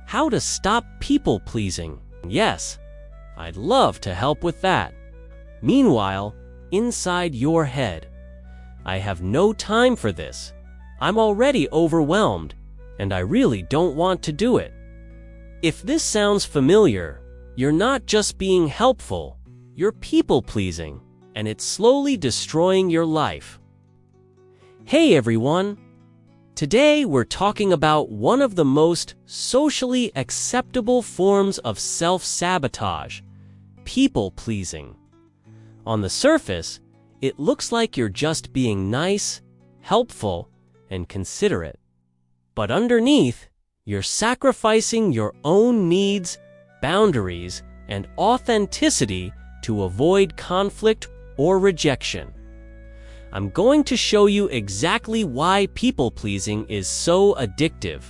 How to stop people-pleasing. Yes, I'd love to help with that. Meanwhile, inside your head, I have no time for this. I'm already overwhelmed, and I really don't want to do it. If this sounds familiar, you're not just being helpful, you're people-pleasing, and it's slowly destroying your life. Hey everyone! Today we're talking about one of the most socially acceptable forms of self-sabotage, people-pleasing. On the surface, it looks like you're just being nice, helpful, and considerate. But underneath, you're sacrificing your own needs, boundaries, and authenticity to avoid conflict or rejection. I'm going to show you exactly why people-pleasing is so addictive,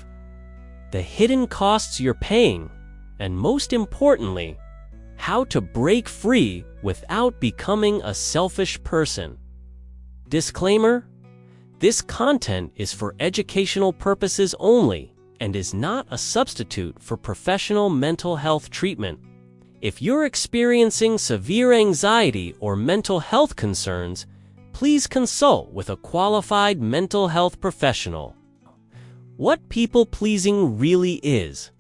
the hidden costs you're paying, and most importantly, how to break free without becoming a selfish person. Disclaimer: this content is for educational purposes only and is not a substitute for professional mental health treatment. If you're experiencing severe anxiety or mental health concerns, please consult with a qualified mental health professional. What people-pleasing really is.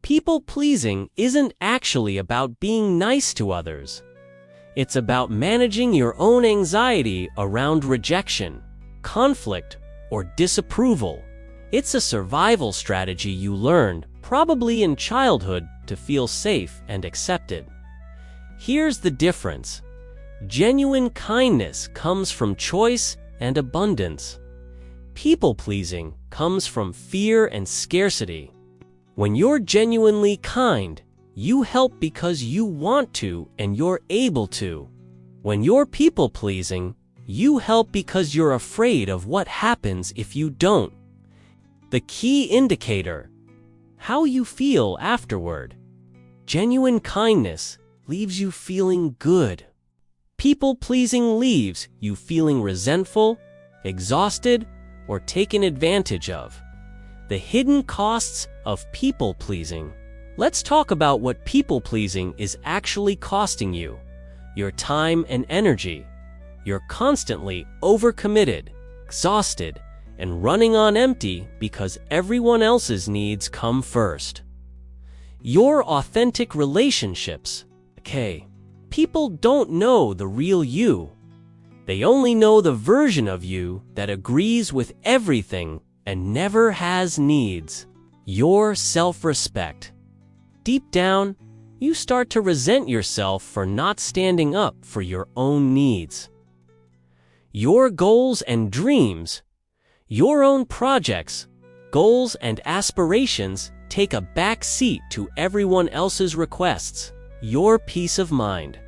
People-pleasing isn't actually about being nice to others. It's about managing your own anxiety around rejection, conflict, or disapproval. It's a survival strategy you learned, probably in childhood, to feel safe and accepted. Here's the difference. Genuine kindness comes from choice and abundance. People-pleasing comes from fear and scarcity. When you're genuinely kind, you help because you want to and you're able to. When you're people-pleasing, you help because you're afraid of what happens if you don't. The key indicator: how you feel afterward. Genuine kindness leaves you feeling good. People-pleasing leaves you feeling resentful, exhausted, or taken advantage of. The hidden costs of people-pleasing. Let's talk about what people-pleasing is actually costing you. Your time and energy. You're constantly overcommitted, exhausted, and running on empty because everyone else's needs come first. Your authentic relationships. Okay. People don't know the real you. They only know the version of you that agrees with everything and never has needs. Your self-respect. Deep down, you start to resent yourself for not standing up for your own needs. Your goals and dreams. Your own projects, goals, and aspirations take a back seat to everyone else's requests. Your peace of mind.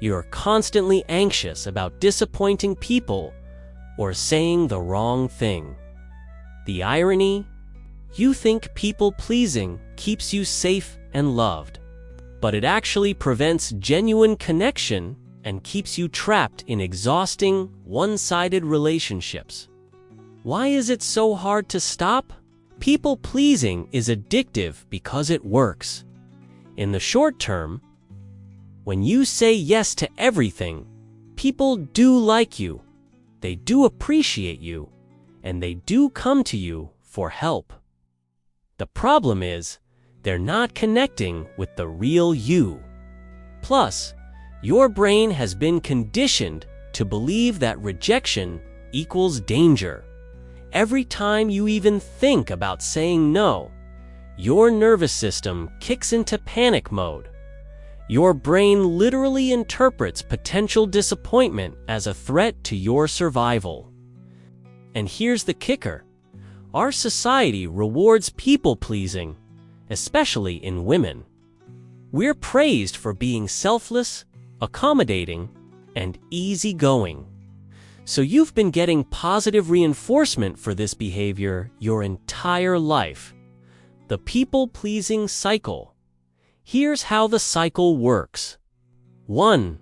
You're constantly anxious about disappointing people or saying the wrong thing. The irony? You think people-pleasing keeps you safe and loved, but it actually prevents genuine connection and keeps you trapped in exhausting, one-sided relationships. Why is it so hard to stop? People-pleasing is addictive because it works. In the short term, when you say yes to everything, people do like you, they do appreciate you, and they do come to you for help. The problem is, they're not connecting with the real you. Plus, your brain has been conditioned to believe that rejection equals danger. Every time you even think about saying no, your nervous system kicks into panic mode. Your brain literally interprets potential disappointment as a threat to your survival. And here's the kicker. Our society rewards people-pleasing, especially in women. We're praised for being selfless, accommodating, and easygoing. So you've been getting positive reinforcement for this behavior your entire life. The people-pleasing cycle. Here's how the cycle works. 1.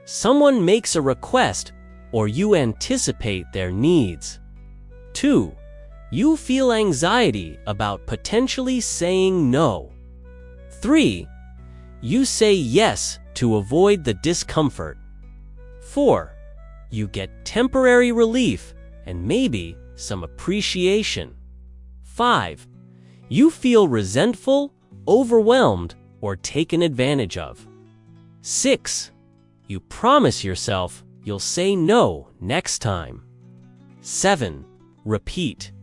Someone makes a request or you anticipate their needs. 2. You feel anxiety about potentially saying no. 3. You say yes to avoid the discomfort. 4. You get temporary relief and maybe some appreciation. 5. You feel resentful, overwhelmed, or taken advantage of. 6. You promise yourself you'll say no next time. 7. Repeat.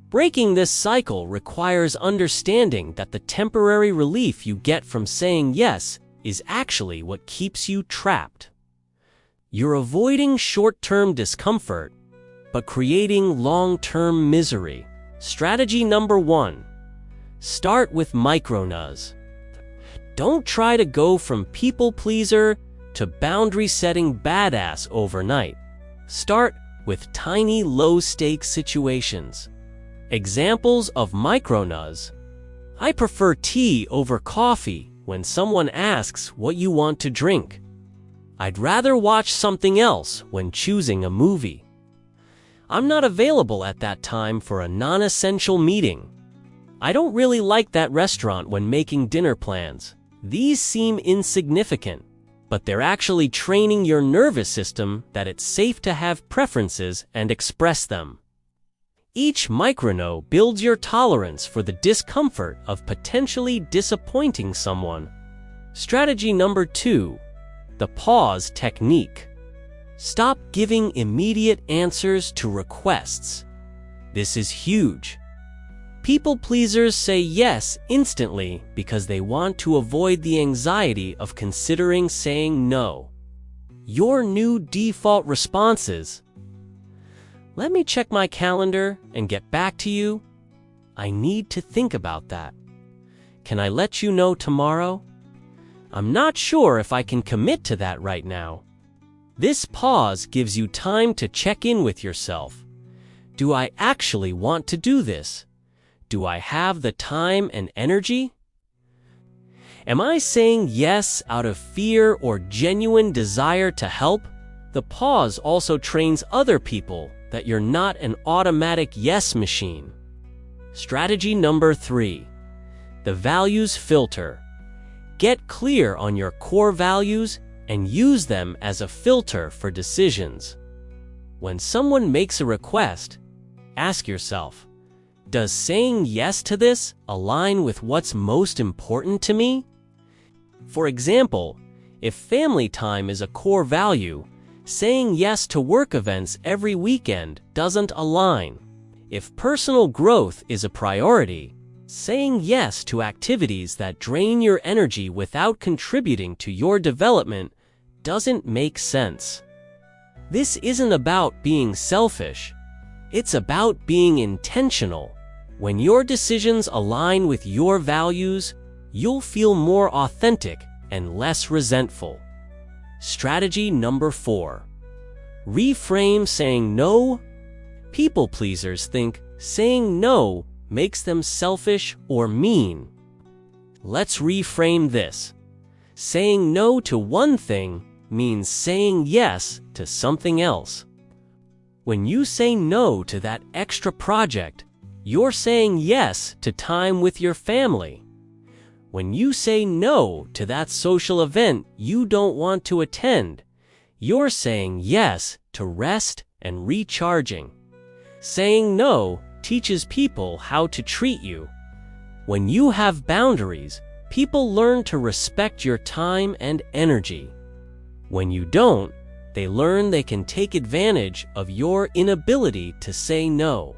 Breaking this cycle requires understanding that the temporary relief you get from saying yes is actually what keeps you trapped. You're avoiding short-term discomfort, but creating long-term misery. Strategy number 1. Start with micro-no's. Don't try to go from people-pleaser to boundary-setting badass overnight. Start with tiny low-stakes situations. Examples of micro-no's. I prefer tea over coffee when someone asks what you want to drink. I'd rather watch something else when choosing a movie. I'm not available at that time for a non-essential meeting. I don't really like that restaurant when making dinner plans. These seem insignificant, but they're actually training your nervous system that it's safe to have preferences and express them. Each micro-no builds your tolerance for the discomfort of potentially disappointing someone. Strategy number 2. The pause technique. Stop giving immediate answers to requests. This is huge. People pleasers say yes instantly because they want to avoid the anxiety of considering saying no. Your new default response is, "Let me check my calendar and get back to you. I need to think about that. Can I let you know tomorrow? I'm not sure if I can commit to that right now." This pause gives you time to check in with yourself. Do I actually want to do this? Do I have the time and energy? Am I saying yes out of fear or genuine desire to help? The pause also trains other people that you're not an automatic yes machine. Strategy number 3. The values filter. Get clear on your core values and use them as a filter for decisions. When someone makes a request, ask yourself, does saying yes to this align with what's most important to me? For example, if family time is a core value, saying yes to work events every weekend doesn't align. If personal growth is a priority, saying yes to activities that drain your energy without contributing to your development doesn't make sense. This isn't about being selfish. It's about being intentional. When your decisions align with your values, you'll feel more authentic and less resentful. Strategy number 4. Reframe saying no. People pleasers think saying no makes them selfish or mean. Let's reframe this. Saying no to one thing means saying yes to something else. When you say no to that extra project, you're saying yes to time with your family. When you say no to that social event you don't want to attend, you're saying yes to rest and recharging. Saying no teaches people how to treat you. When you have boundaries, people learn to respect your time and energy. When you don't, they learn they can take advantage of your inability to say no.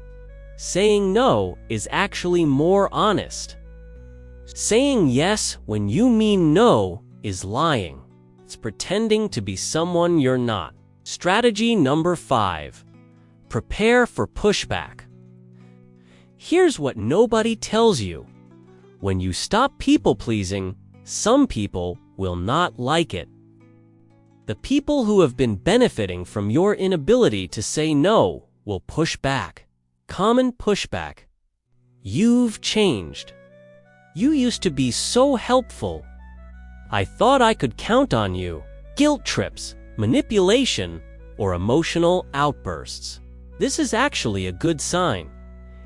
Saying no is actually more honest. Saying yes when you mean no is lying. It's pretending to be someone you're not. Strategy number 5. Prepare for pushback. Here's what nobody tells you. When you stop people-pleasing, some people will not like it. The people who have been benefiting from your inability to say no will push back. Common pushback. You've changed. You used to be so helpful. I thought I could count on you. Guilt trips, manipulation, or emotional outbursts. This is actually a good sign.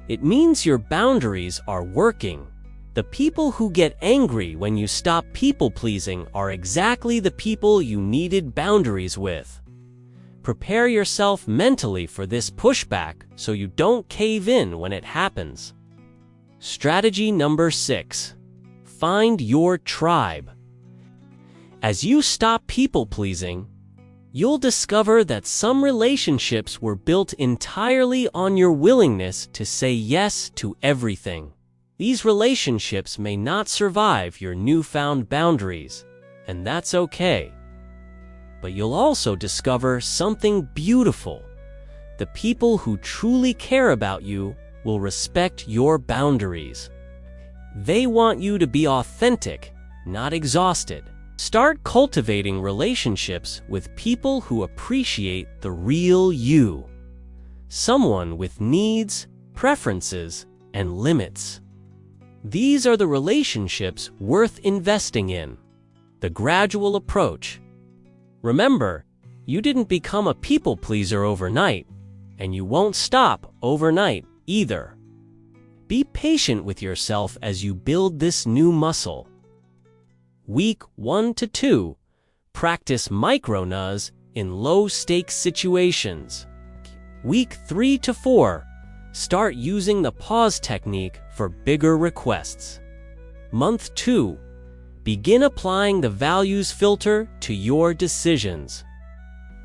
It means your boundaries are working. The people who get angry when you stop people-pleasing are exactly the people you needed boundaries with. Prepare yourself mentally for this pushback so you don't cave in when it happens. Strategy number 6. Find your tribe. As you stop people-pleasing, you'll discover that some relationships were built entirely on your willingness to say yes to everything. These relationships may not survive your newfound boundaries, and that's okay. But you'll also discover something beautiful. The people who truly care about you will respect your boundaries. They want you to be authentic, not exhausted. Start cultivating relationships with people who appreciate the real you. Someone with needs, preferences, and limits. These are the relationships worth investing in. The gradual approach. Remember, you didn't become a people pleaser overnight, and you won't stop overnight either. Be patient with yourself as you build this new muscle. Week 1 to 2, practice micro-nudges in low-stakes situations. Week 3 to 4, start using the pause technique for bigger requests. Month 2, begin applying the values filter to your decisions.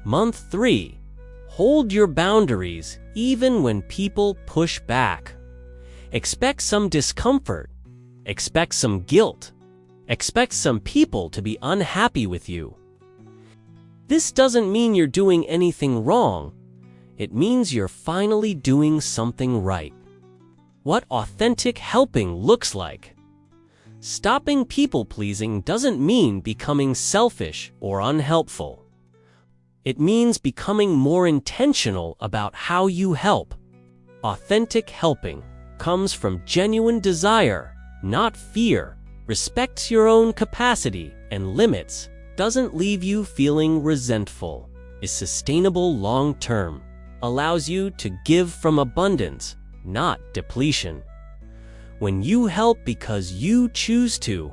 Month 3, hold your boundaries even when people push back. Expect some discomfort. Expect some guilt. Expect some people to be unhappy with you. This doesn't mean you're doing anything wrong. It means you're finally doing something right. What authentic helping looks like. Stopping people-pleasing doesn't mean becoming selfish or unhelpful. It means becoming more intentional about how you help. Authentic helping comes from genuine desire, not fear, respects your own capacity and limits, doesn't leave you feeling resentful, is sustainable long-term, allows you to give from abundance, not depletion. When you help because you choose to,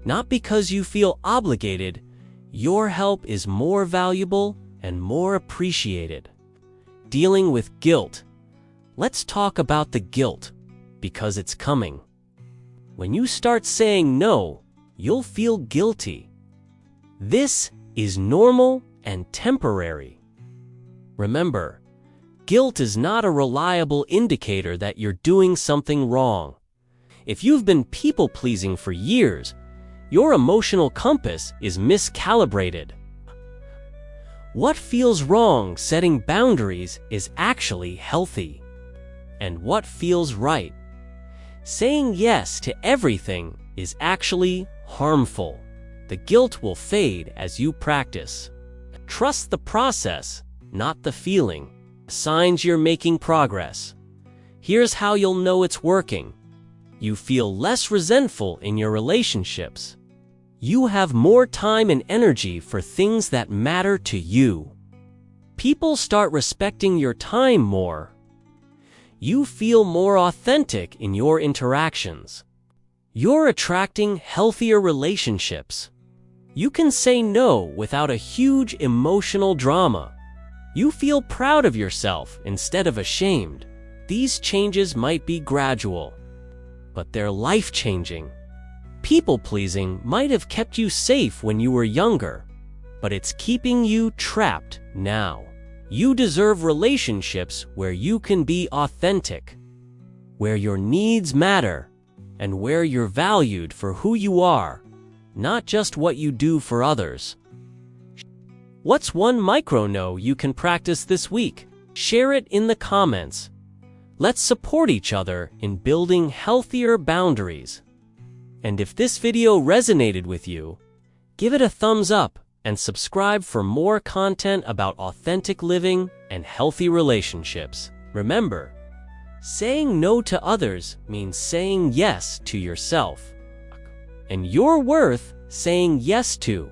not because you feel obligated, your help is more valuable and more appreciated. Dealing with guilt. Let's talk about the guilt, because it's coming. When you start saying no, you'll feel guilty. This is normal and temporary. Remember, guilt is not a reliable indicator that you're doing something wrong. If you've been people-pleasing for years, your emotional compass is miscalibrated. What feels wrong setting boundaries is actually healthy. And what feels right? Saying yes to everything is actually harmful. The guilt will fade as you practice. Trust the process, not the feeling. Signs you're making progress. Here's how you'll know it's working. You feel less resentful in your relationships. You have more time and energy for things that matter to you. People start respecting your time more. You feel more authentic in your interactions. You're attracting healthier relationships. You can say no without a huge emotional drama. You feel proud of yourself instead of ashamed. These changes might be gradual, but they're life-changing. People-pleasing might have kept you safe when you were younger, but it's keeping you trapped now. You deserve relationships where you can be authentic, where your needs matter, and where you're valued for who you are, not just what you do for others. What's one micro-no you can practice this week? Share it in the comments. Let's support each other in building healthier boundaries. And if this video resonated with you, give it a thumbs up and subscribe for more content about authentic living and healthy relationships. Remember, saying no to others means saying yes to yourself. And you're worth saying yes to.